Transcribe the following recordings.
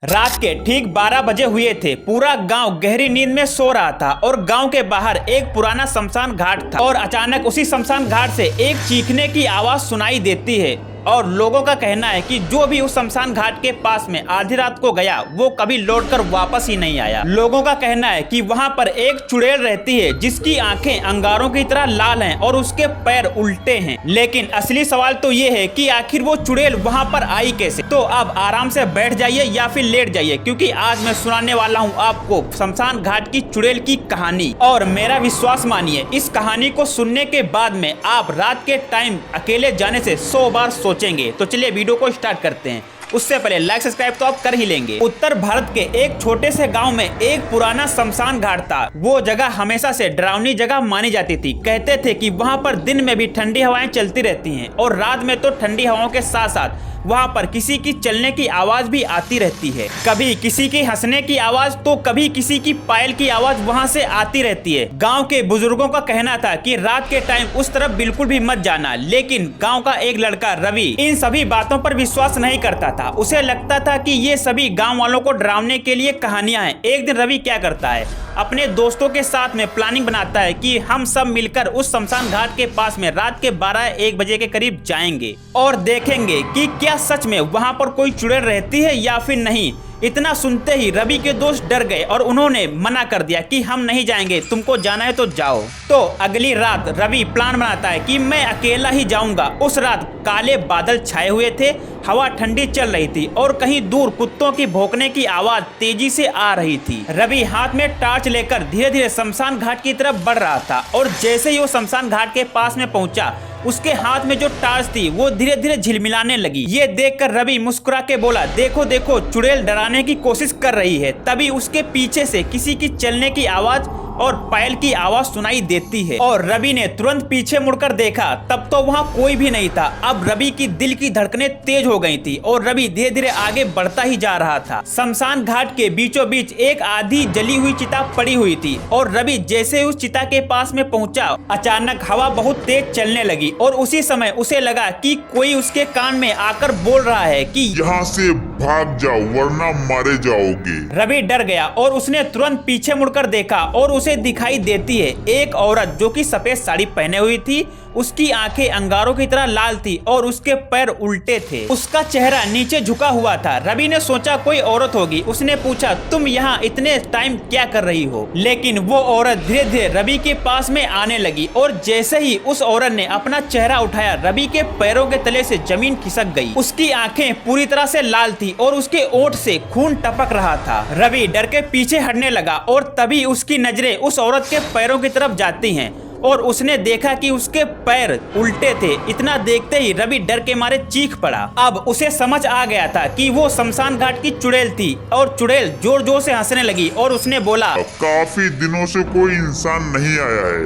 रात के ठीक 12 बजे हुए थे। पूरा गांव गहरी नींद में सो रहा था और गांव के बाहर एक पुराना शमशान घाट था और अचानक उसी शमशान घाट से एक चीखने की आवाज सुनाई देती है और लोगों का कहना है कि जो भी उस शमशान घाट के पास में आधी रात को गया वो कभी लौटकर वापस ही नहीं आया। लोगों का कहना है कि वहां पर एक चुड़ैल रहती है जिसकी आंखें अंगारों की तरह लाल हैं और उसके पैर उल्टे हैं। लेकिन असली सवाल तो ये है कि आखिर वो चुड़ैल वहां पर आई कैसे। तो अब आराम से बैठ जाइए या फिर लेट जाइए, क्योंकि आज मैं सुनाने वाला हूँ आपको शमशान घाट की चुड़ैल की कहानी। और मेरा विश्वास मानिए, इस कहानी को सुनने के बाद में आप रात के टाइम अकेले जाने से 100 बार सोचेंगे। तो चलिए वीडियो को स्टार्ट करते हैं। उससे पहले लाइक सब्सक्राइब तो आप कर ही लेंगे। उत्तर भारत के एक छोटे से गांव में एक पुराना शमशान घाट था। वो जगह हमेशा से डरावनी जगह मानी जाती थी। कहते थे कि वहां पर दिन में भी ठंडी हवाएं चलती रहती हैं और रात में तो ठंडी हवाओं के साथ साथ वहाँ पर किसी की चलने की आवाज भी आती रहती है। कभी किसी की हंसने की आवाज तो कभी किसी की पायल की आवाज वहाँ से आती रहती है। गांव के बुजुर्गों का कहना था कि रात के टाइम उस तरफ बिल्कुल भी मत जाना, लेकिन गांव का एक लड़का रवि इन सभी बातों पर विश्वास नहीं करता था। उसे लगता था कि ये सभी गाँव वालों को डरावने के लिए कहानियां हैं। एक दिन रवि क्या करता है, अपने दोस्तों के साथ में प्लानिंग बनाता है कि हम सब मिलकर उस शमशान घाट के पास में रात के 12-1 बजे के करीब जाएंगे और देखेंगे कि क्या सच में वहां पर कोई चुड़ैल रहती है या फिर नहीं। इतना सुनते ही रवि के दोस्त डर गए और उन्होंने मना कर दिया कि हम नहीं जाएंगे, तुमको जाना है तो जाओ। तो अगली रात रवि प्लान बनाता है कि मैं अकेला ही जाऊंगा। उस रात काले बादल छाए हुए थे, हवा ठंडी चल रही थी और कहीं दूर कुत्तों की भौंकने की आवाज तेजी से आ रही थी। रवि हाथ में टार्च लेकर धीरे धीरे शमशान घाट की तरफ बढ़ रहा था और जैसे ही वो शमशान घाट के पास में पहुंचा, उसके हाथ में जो टार्च थी वो धीरे धीरे झिलमिलाने लगी। ये देखकर रवि मुस्कुरा के बोला, देखो देखो, चुड़ैल डराने की कोशिश कर रही है। तभी उसके पीछे से किसी की चलने की आवाज और पायल की आवाज सुनाई देती है और रवि ने तुरंत पीछे मुड़कर देखा। तब तो वहाँ कोई भी नहीं था। अब रवि की दिल की धड़कनें तेज हो गई थी और रवि धीरे धीरे आगे बढ़ता ही जा रहा था। शमशान घाट के बीचों बीच एक आधी जली हुई चिता पड़ी हुई थी और रवि जैसे उस चिता के पास में पहुंचा, अचानक हवा बहुत तेज चलने लगी और उसी समय उसे लगा कि कोई उसके कान में आकर बोल रहा है कि यहाँ से भाग जाओ वरना मारे जाओगे। रवि डर गया और उसने तुरंत पीछे मुड़कर देखा और उसे दिखाई देती है एक औरत जो कि सफेद साड़ी पहने हुई थी। उसकी आंखें अंगारों की तरह लाल थी और उसके पैर उल्टे थे। उसका चेहरा नीचे झुका हुआ था। रवि ने सोचा कोई औरत होगी। उसने पूछा, तुम यहाँ इतने टाइम क्या कर रही हो? लेकिन वो औरत धीरे धीरे रवि के पास में आने लगी और जैसे ही उस औरत ने अपना चेहरा उठाया, रवि के पैरों के तले से जमीन खिसक गई। उसकी आंखें पूरी तरह से लाल थी और उसके ओंठ से खून टपक रहा था। रवि डर के पीछे हटने लगा और तभी उसकी नजरें उस औरत के पैरों की तरफ जाती हैं और उसने देखा कि उसके पैर उल्टे थे। इतना देखते ही रवि डर के मारे चीख पड़ा। अब उसे समझ आ गया था कि वो शमशान घाट की चुड़ैल थी और चुड़ैल जोर जोर से हंसने लगी और उसने बोला, काफी दिनों से कोई इंसान नहीं आया है,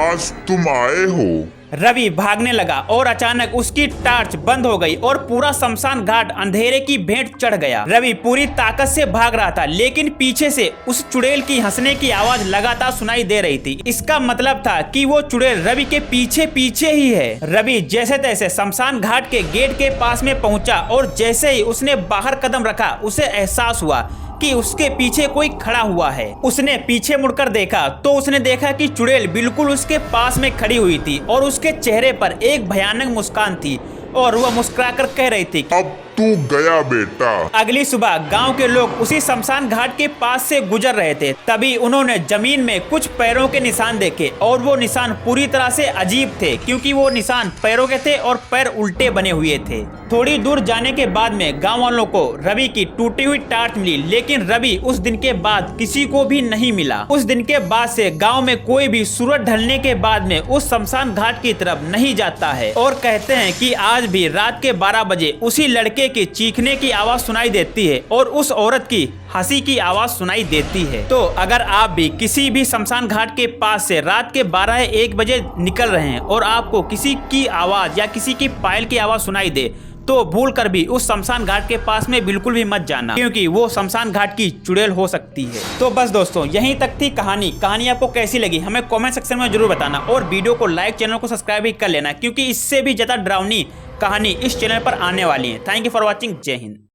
आज तुम आए हो। रवि भागने लगा और अचानक उसकी टार्च बंद हो गई और पूरा शमशान घाट अंधेरे की भेंट चढ़ गया। रवि पूरी ताकत से भाग रहा था, लेकिन पीछे से उस चुड़ैल की हंसने की आवाज लगातार सुनाई दे रही थी। इसका मतलब था कि वो चुड़ैल रवि के पीछे पीछे ही है। रवि जैसे तैसे शमशान घाट के गेट के पास में पहुंचा और जैसे ही उसने बाहर कदम रखा, उसे एहसास हुआ कि उसके पीछे कोई खड़ा हुआ है। उसने पीछे मुड़कर देखा तो उसने देखा कि चुड़ैल बिल्कुल उसके पास में खड़ी हुई थी और उसके चेहरे पर एक भयानक मुस्कान थी और वह मुस्कुराकर कह रही थी, अब तू गया बेटा। अगली सुबह गांव के लोग उसी शमशान घाट के पास से गुजर रहे थे। तभी उन्होंने जमीन में कुछ पैरों के निशान देखे और वो निशान पूरी तरह से अजीब थे, क्योंकि वो निशान पैरों के थे और पैर उल्टे बने हुए थे। थोड़ी दूर जाने के बाद में गांव वालों को रवि की टूटी हुई टार्च मिली, लेकिन रवि उस दिन के बाद किसी को भी नहीं मिला। उस दिन के बाद से गाँव में कोई भी सूरज ढलने के बाद में उस शमशान घाट की तरफ नहीं जाता है और कहते हैं कि आज भी रात के 12 बजे उसी लड़के की चीखने की आवाज सुनाई देती है और उस औरत की हंसी की आवाज सुनाई देती है। तो अगर आप भी किसी भी शमशान घाट के पास से रात के 12-1 बजे निकल रहे हैं और आपको किसी की आवाज या किसी की पायल की आवाज सुनाई दे, तो भूल कर भी उस शमशान घाट के पास में बिल्कुल भी मत जाना, क्योंकि वो शमशान घाट की चुड़ैल हो सकती है। तो बस दोस्तों, यहीं तक थी कहानी आपको कैसी लगी हमें कमेंट सेक्शन में जरूर बताना और वीडियो को लाइक, चैनल को सब्सक्राइब भी कर लेना, क्योंकि इससे भी ज्यादा डरावनी कहानी इस चैनल पर आने वाली है। Thank you for watching. जय हिंद।